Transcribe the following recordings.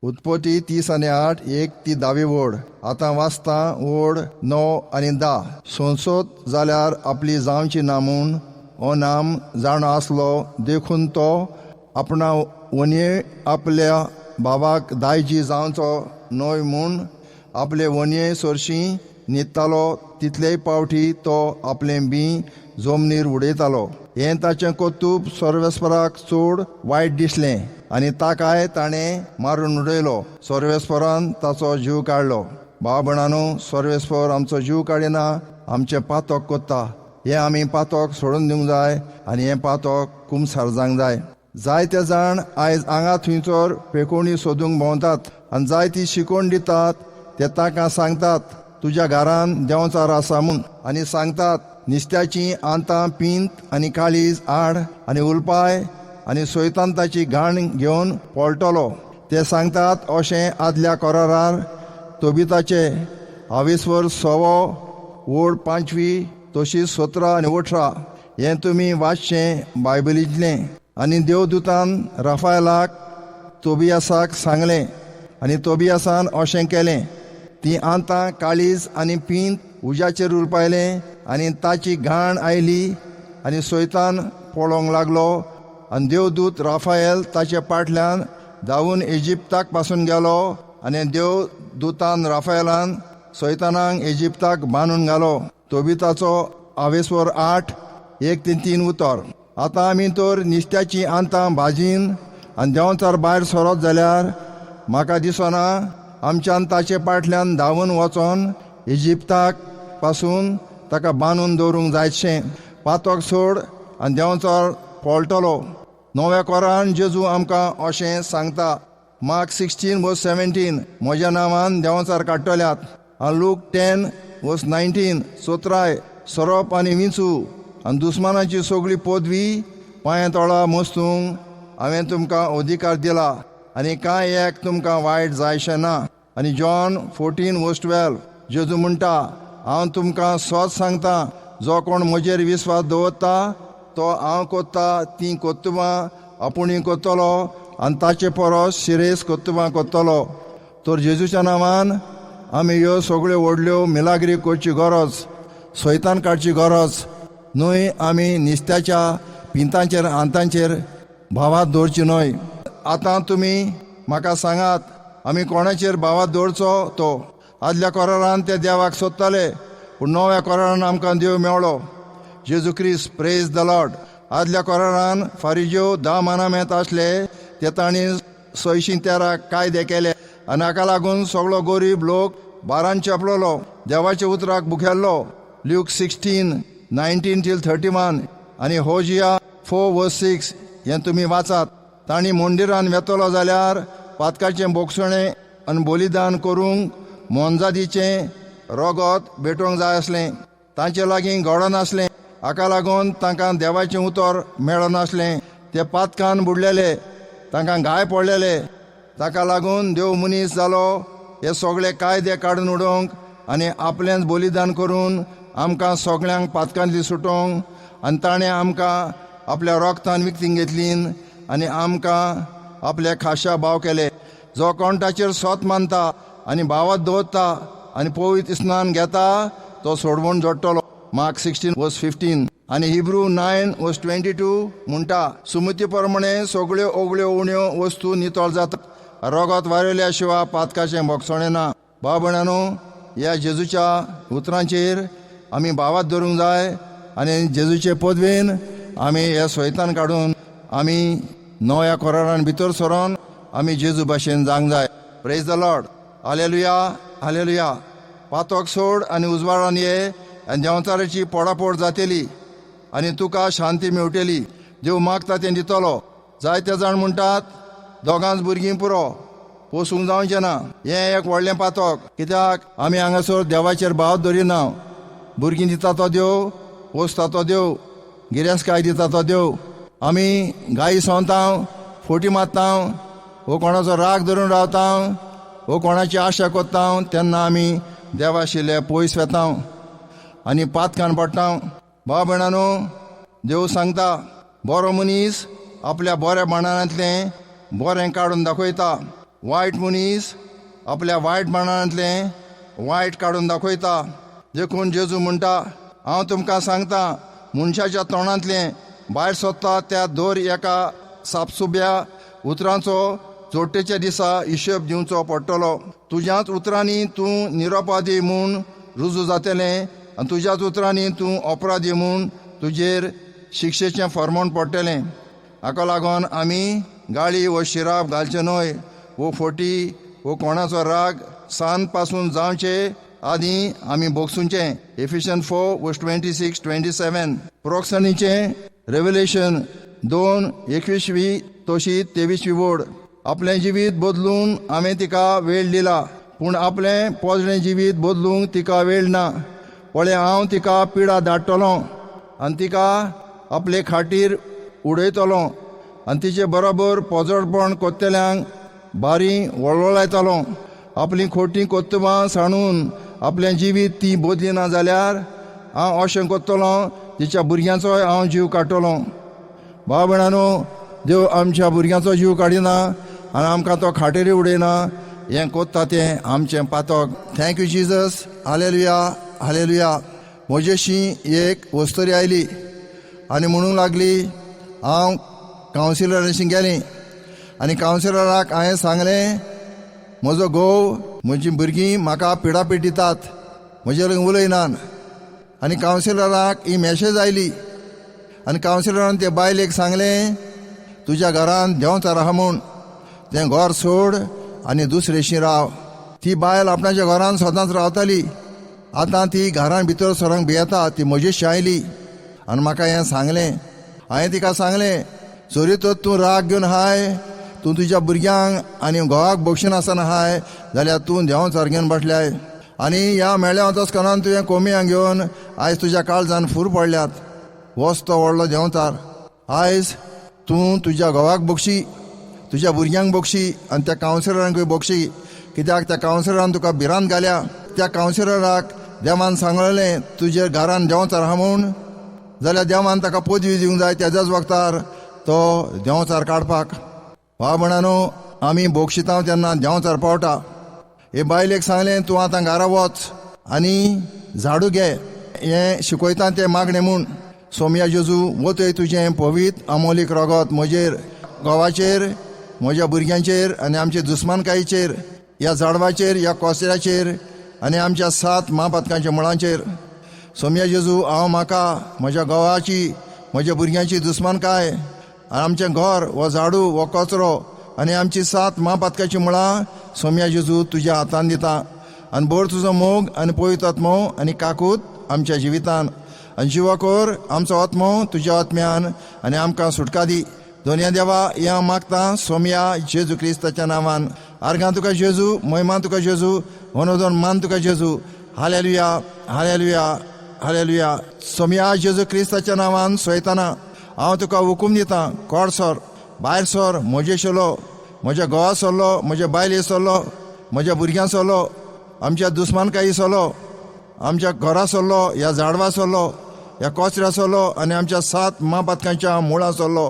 उत्पत्ती 30:8 1 ती 10 वड. आतां वाचता वड 9 आनी 10. संसद जाल्यार आपली जावची ना म्हूण हो नाम जाणो आसलो देखून तो आपणा वनये आपल्या बाबाक दायजी जावचो न्हय म्हूण आपले वनये सोरशीं न्हिदतालो तितलेय पावटी तो आपलें बी जमनीर उडयतालो. हें ताचें कोतूब सर्वेस्पराक चड वायट दिसलें आनी ताकाय ताणें मारून उडयलो. सर्वेस्परान ताचो जीव काडलो. भाव भयणांनो, सर्वेस्पर आमचो जीव काडिना, आमचें पातक कोत्ता. हें आमी पातक सोडून दिवंक जाय आनी हें पातक कुमसार जावंक जाय. जायते जाण आयज हांगा थंयसर पेकोवणी सोदूंक भोंवतात आनी जायती शिकोवन दितात. ते ताका सांगतात तुज्या घरान देंवचार आसा म्हूण आनी सांगतात नुस्त्याची आंतां पिंत आनी काळीज हाड आनी उलपाय आनी सैतान ताची घाण घेवन पळटलो. ते सांगतात अशें आदल्या करारार तोबिताचे 22 वड 5 तशीच 17 आनी 18 हें तुमी वाचचें बायबलींतलें. आनी देवदूतान राफायलाक तोबियासाक सांगलें आनी तोबियासान अशें केलें. ती आंतां काळीज आनी पिंत उज्याचेर उलपायलें आनी ताची घाण आयली आनी सैतान पळोवंक लागलो. आनी देवदूत राफायल ताचे फाटल्यान धांवून इजिप्ताक पासून गेलो आनी देवदूतान राफायलान सैतानाक इजिप्ताक बांदून घालो. तोबिताचो 8 1 ते 3 उतर. आतां आमी तर नुस्त्याची आंतां भाजीन आनी देंवचार भायर सरत जाल्यार म्हाका दिसना आमच्यान ताचे फाटल्यान धांवून वचोन इजिप्ताक पासून ताका बांदून दवरूंक जायतशें. पातक सोड आनी देंवचार पळटलो. नव्या कोरान जेजू आमकां अशें सांगता. मार्क 16:17 म्हज्या नांवान देंवचार काडटल्यात. आनी लूक 10:19 सोत्राय सरप आनी विंचू आनी दुस्मानाची सगळी पदवी पांया तळा मोस्तूंक हांवें तुमकां अधिकार दिला आनी कांय एक तुमकां वायट जायशें ना. आनी जॉन 14:12 जेजू म्हणटा हांव तुमकां सोच सांगता जो कोण म्हजेर विस्वास दवरता तो हांव कोत्ता ती कोत्तुबां आपुणूय कोत्तलो आनी ताचे परस शिरेस कोत्तुबां कोत्तलो. तर जेजूच्या नांवान आमी ह्यो सगळ्यो व्हडल्यो मिलाग्री करची गरज, सैतान काडची गरज न्हय. आमी नुस्त्याच्या पिंतांचेर आंतांचेर भावात दवरची न्हय. आतां तुमी म्हाका सांगात आमी कोणाचेर भावात दवरचो तो? आदल्या करारान ते देवाक सोदताले पूण नव्या करारान आमकां देव मेळ्ळो. जेजू क्रिस्त, प्रेज द लॉर्ड. आदल्या करारान फारिज्यो 10 मानामेंत आसले ते तांणी 613 कायदे केले आनी हाका लागून सगळो गरीब लोक बारान चेपलोलो, देवाच्या उतराक भुकेल्लो. ल्यूक 16:19-31 आनी होजिया 4:6 हें तुमी वाचात. तांणी मंदिरान वेतलो जाल्यार पातकाचें बोगसणें आनी बलिदान करूंक मोनजादीचें रगत भेटोवंक जाय आसलें. तांचे लागीं घोडो नासलें, हाका लागून तांकां देवाचें उतर मेळनासलें. ते पातकान बुडलेले, तांकां घाय पडलेले. ताका लागून देव मनीस जालो हे सगळे कायदे काडून उडोवंक आनी आपलेंच बलिदान करून आमकां सगळ्यांक पातकांतली सुटोवंक. आनी ताणें आमकां आपल्या रोगतान विकतीं घेतलीं आनी आमकां आपले खाशा भाव केले. जो कोण ताचेर सोत मानता आनी भावात दवरता आनी पवित्र स्नान घेता तो सोडवून जोडटलो. मार्क 16:15 आनी हिब्रू 9:22 म्हणटा सुमती प्रमाणे सगळ्यो ओगळ्यो उण्यो वस्तू नितळ जातात. रगत वारयल्या शिवाय पातकाचें बोगसणें ना. भाव भयणांनो, ह्या जेजूच्या उतरांचेर आमी भावात दवरूंक जाय आनी जेजूचे पदवेन आमी हे सैतान काडून आमी नव्या करारान भितर सरोन आमी जेजू भाशेन जावंक जाय. Praise the Lord. Hallelujah, hallelujah. पातक सोड आनी उजवाडान ये आनी देंवचाराची पडापड जातली आनी तुका शांती मेवटली. देव मागता तें दितलो. जायते जाण म्हणटात दोगांच भुरगीं पुरो, पोसूंक जावचें ना. हें एक व्हडलें पातक, कित्याक आमी हांगासर देवाचेर भाव दवरिना. भुरगीं दिता तो देव, पोसता तो देव, गिरेस्तकाय दिता तो देव. आमी गायी सोंताव, फोटी मारताव, वो कोणाचो राग धरून रावताव, वो कोणाची आशा कोत्ताव, तेन्ना आमी देवाशिल्ले पयस वेताव आनी पातकान पडटाव. भाव भयणांनो, देव सांगता बरो मनीस आपल्या बऱ्या बाणांतलें बरें काडून दाखयता वायट मनीस आपल्या वायटपणांतलें वायट काडून दाखयता. देखून जेजू म्हणटा, हांव तुमकां सांगता, मनशाच्या तोंडांतलें भायर सरता त्या दर एका सापसुब्या उतरांचो जोडटेच्या दिसा हिशोब दिवचो पडटलो. तुज्याच उतरांनी तूं निरपराधी म्हूण रुजू जातलें आनी तुज्याच उतरांनी तूं अपराधी म्हूण तुजेर शिक्षेचें फर्मोण पडटलें. हाका लागून आमी गाळी वो शिराप घालचे न्हय, वो फोटी वो कोणाचो राग सान पासून जावचे आदी आमी बोगसूंचें. एफिशियन 4:26-27. प्रोक्सनीचें रेव्हलेशन 2:21 तशी 23वी वोड. आपलें जिवीत बदलून हांवें तिका वेळ दिला, पूण आपलें पोजणें जिवीत बदलूंक तिका वेळ ना. पळय, हांव तिका पिडा धाडटलों आनी तिका आपले खाटीर उडयतलों आनी तिचे बरोबर पोजडपण कोत्तेल्यांक बारी वळवळायतलों. आपलीं खोटीं कोत्तुबां साणून आपलें जिवीत ती बदलिना जाल्यार हांव अशें कोत्तलों, तिच्या भुरग्यांचोय हांव जीव काडटलों. भाव भयणांनो, देव आमच्या भुरग्यांचो जीव काडिना आनी आमकां तो खाटेरी उडयना. हें कोत्ता तें आमचें पातक. Thank you Jesus. Hallelujah, hallelujah. म्हजेशी एक वस्तरी आयली आनी म्हणूंक लागली, हांव कावन्सिलराशी गेलें आनी कावन्सिलराक हांवें सांगलें, म्हजो घोव म्हजीं भुरगीं म्हाका पिडापीड दितात, म्हजे लग्न उलयनात. आनी कावन्सिलराक ही मॅसेज आयली आनी कावन्सिलरान ते बायलेक सांगलें, तुज्या घरान देंवचार आहा म्हूण, तें घर सोड आनी दुसरेशी राव. ती बायल आपणाच्या घरान सदांच रावताली. आतां ती घरान भितर सरोंक भियेता. ती म्हजेशी आयली आनी म्हाका हें सांगलें. हांवें तिका सांगलें, चोरी तर तूं राग घेवन हाय, तूं तुज्या भुरग्यांक आनी घोवाक बक्षीन आसना हाय, जाल्यार तूं देंवचार घेवन बसल्याय. आनी ह्या मेळ्या वचस करून तुवें कोमयां घेवन आयज तुज्या काळजान फूर पडल्यात. वच तो व्हडलो देंवचार. आयज तूं तुज्या घोवाक बक्षी, तुज्या भुरग्यांक बक्षी आनी त्या कावन्सिलरांकूय बक्षी, कित्याक त्या कावन्सिलरान तुका भिरांत घाल्या. त्या कावन्सिलराक देवान सांगलेलें तुजे घरान देंवचार आहा म्हूण, जाल्यार देवान ताका पदवी दिवंक जाय तेज्याच वक्तार तो देंवचार काडपाक. भाव भयणांनो, आमी बोगशिता तेन्ना देंवचार पावता. हे बायलेक सांगलें, तूं आतां घरा वच आनी झाडू घे, हें शिकयता तें मागणें म्हूण. सोमया जेजू, वतय तुजें पवित्र अमोलीक रगत म्हजेर, घोवाचेर, म्हज्या भुरग्यांचेर आनी आमचे दुस्मानकायेचेर, ह्या झाडवाचेर, ह्या कोसऱ्याचेर आनी आमच्या 7 महापातकांच्या मुळांचेर. सोमया जेजू, हांव म्हाका म्हज्या घोवाची, म्हज्या भुरग्यांची दुस्मानकाय आनी आमचें घर वो झाडू वो कचरो आनी आमची 7 महापातकाची मुळां सोमया जेजू तुज्या हातान दिता. आनी बोर तुजो मोग आनी पवित्र आत्मो आनी काकूत आमच्या जिवितान आनी जिवाकोर आमचो आत्मो तुज्या आत्म्यान आनी आमकां सुटका दी. दोनया देवा, हें हांव मागतां सोमया जेजू क्रिस्ताच्या नांवान. आर्गां तुका जेजू, महिमा तुका जेजू, वनोदन मान तुका जेजू. Hallelujah, hallelujah, hallelujah. सोमया जेजू क्रिस्ताच्या नांवान सोयताना हांव तुका हुकूम दितां, कोड सोर, भायर सोर, म्हजे सोलो, म्हज्या घोवा सोलो, म्हज्या बायले सोलो, म्हज्या भुरग्यां सोलो, आमच्या दुस्मानकायी सोलो, आमच्या घरा सोलो, ह्या झाडवा सोलो, ह्या कोचऱ्या सोलो आनी आमच्या 7 महापातकांच्या मुळां सोलो.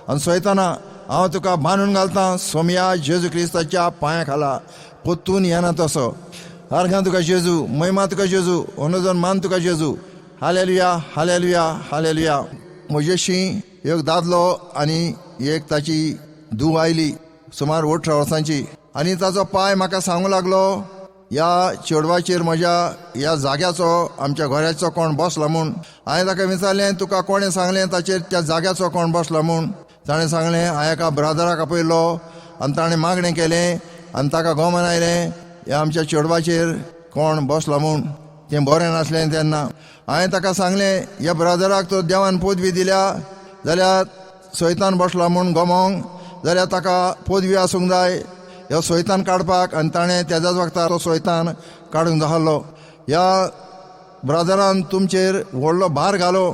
आनी सोयताना हांव तुका बांदून घालतां सोमया जेजू क्रिस्ताच्या पांया खाला, पोत्तून येना तसो. आर्गां तुका जेजू, महिमा तुका जेजू, वनोदन मान तुका जेजू. Hallelujah, hallelujah, hallelujah. म्हजेशी एक दादलो आनी एक ताची धूव आयली, सुमार 18 वर्सांची. आनी ताचो पाय म्हाका सांगूं लागलो, ह्या चेडवाचेर म्हज्या ह्या जाग्याचो, आमच्या घराचो कोण बसला म्हूण. हांवें ताका विचारलें, तुका कोणें सांगलें ताचेर त्या जाग्याचो कोण बसला म्हूण. ताणें सांगलें, हांवें एका ब्रदराक आपयलो आनी ताणें मागणें केलें आनी ताका गोमान आयलें, ह्या आमच्या चेडवाचेर कोण बसला म्हूण. तें बरें नासलें तेन्ना. हांवें ताका सांगलें, ह्या ब्रदराक तो देवान पदवी दिल्या जाल्यार सैतान बसला म्हूण गोमोंक, जाल्यार ताका पदवी आसूंक जाय ह्यो सैतान काडपाक. आनी ताणें तेज्याच वक्तार तो सैतान काडूंक जाहलो. ह्या ब्रदरान तुमचेर व्हडलो भार घालो.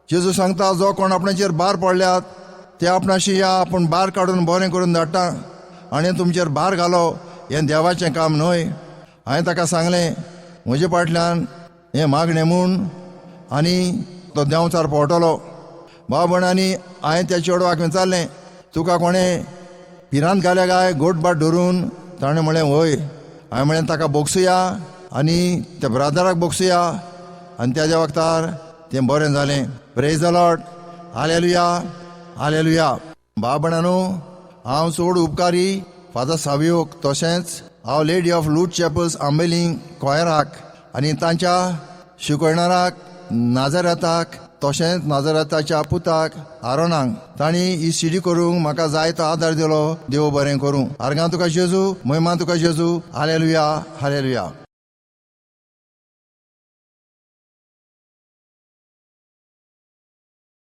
जेजू सांगता, जो कोण आपणाचेर भार पडल्यात ते आपणाशी या, आपूण भार काडून बरें करून धाडटा. आनी तुमचेर भार घालो हें देवाचें काम न्हय. हांवें ताका सांगलें, म्हजे फाटल्यान हें मागणें म्हूण, आनी तो देंवचार पावतलो. भाव भयणांनी, हांवें त्या चेडवाक विचारलें, तुका कोणें भिरांत घाल्या काय गोठबाट धरून ताणें म्हळें वय. हांवें म्हळें ताका बोगसुया आनी त्या ब्रादराक बोगसुया आनी त्याच्या वक्तार तें बरें जालें. Praise the Lord. Hallelujah hallelujah. बाबणानो, हांव चड उपकारी फादर सावियोक तशेंच हांव लेडी ऑफ लूट चॅपल्स आंबेलिंग कोयराक आनी तांच्या शिकयणाराक नाजराताक तशेंच नाजराताच्या पुताक आरोनाक तांणी ही सीडी करूंक म्हाका जायतो आदार दिलो. देव बरें करूं. आर्गां तुका जेजू, महिमा तुका जेजू. Hallelujah hallelujah.